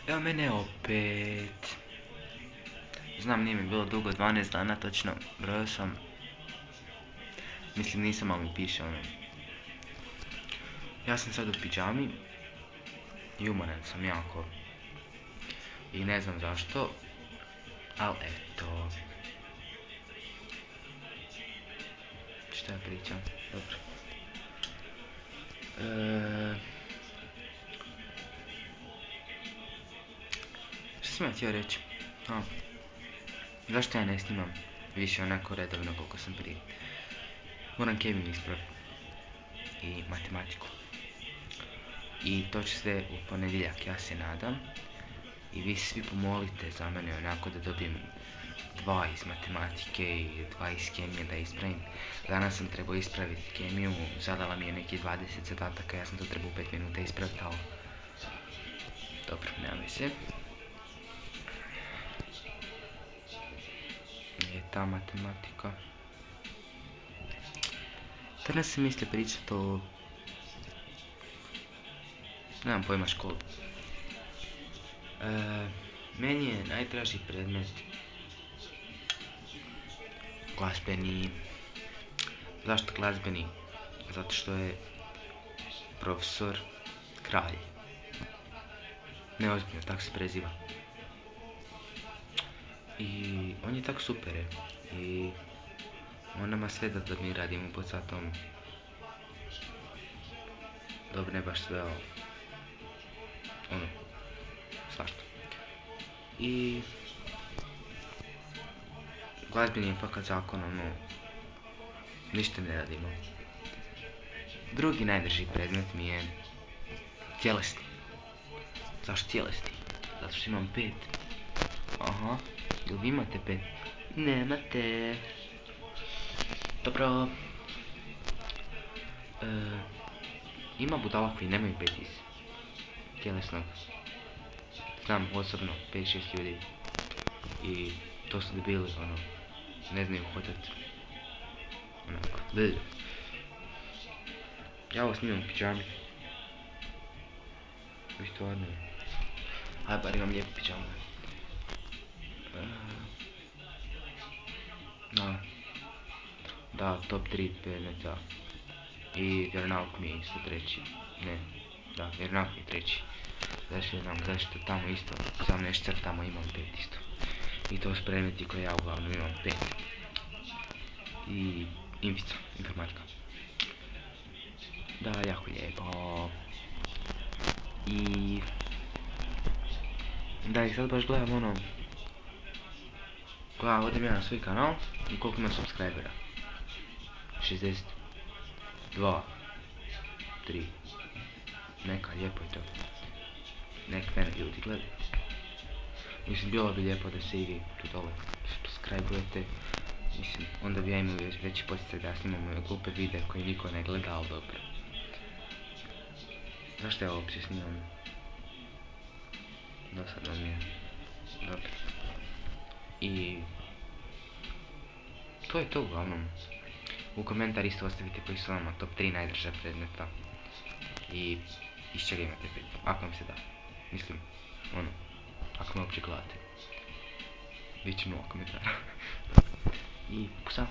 Evo mene opet. Znam, nije mi bilo dugo, 12 dana točno, brojao sam. Mislim nisam, ali mi piše ono. Ja sam sad u pidžami i umoran sam jako. I ne znam zašto, ali eto. Šta ja pričam? Dobro. Šta sam ja htio reći? Zašto ja ne snimam više onako redovno koliko sam prije? Moram kemiju ispraviti i matematiku. I to će sve u ponedjeljak, ja se nadam. I vi svi pomolite za mene onako da dobijem 2 iz matematike i 2 iz kemije da ispravim. Danas sam trebao ispraviti kemiju, zadala mi je neki 20 zadataka, ja sam to trebao u 5 minuta ispraviti, ali... Dobro, nema veze. Je ta matematika. Danas sam mislio pričati o... Nemam pojma, školu. Meni je najdraži predmet glazbeni. Zašto glazbeni? Zato što je profesor Kralj. Neozbiljno, tako se preziva. I on je tako super, je. I on nama sve da mi radimo pod satom. Dobro, ne baš sve, ali... Ono, svašta. I... Glazbeni je fakat zakon, ono... Ništa ne radimo. Drugi najdrži predmet mi je... Tjelesni. Zašto tjelesni? Zato što imam 5. Aha, jel vi imate 5? Nemate. Dobro. Ima budala koji nemaju 5 iz tjelesnog. Znam osobno 5-6 ljudi. I to su debili, ono, ne znaju hodat. Onako, blj. Ja ovo snimam u pidžami. Vi stvarno. Aj, bar imam lijepu pidžamu. Da, top 3 predmeta. I vjeronauk mi je isto treći. Ne, da, vjeronauk mi je treći. Zašto tamo isto, sam nešto tamo imam 5 isto. I to su predmeti koje ja uglavnom imam 5. I infica, informatika. Da, jako lijepo. I... Da, i sad baš gledam ono... Gledam, odim ja na svoj kanal i koliko ima subscribera. 62. 3. Neka, lijepo je to. Nek mene ljudi gledaju. Mislim, bilo bi lijepo da se i vi tu dole subscribe-ujete. Mislim, onda bi ja imao veći poticaj da snimam ove glupe videe koje niko ne gleda, ali dobro. Zašto ja uopće snimam? Dosadno mi je. Dobro. I... To je to uglavnom. U komentar isto ostavite koji su vama top 3 najdrža predmeta. I iz čega imate 5, ako vam se da. Mislim, ono, ako me uopće gledate. Bit će 0 komentara. I pusa.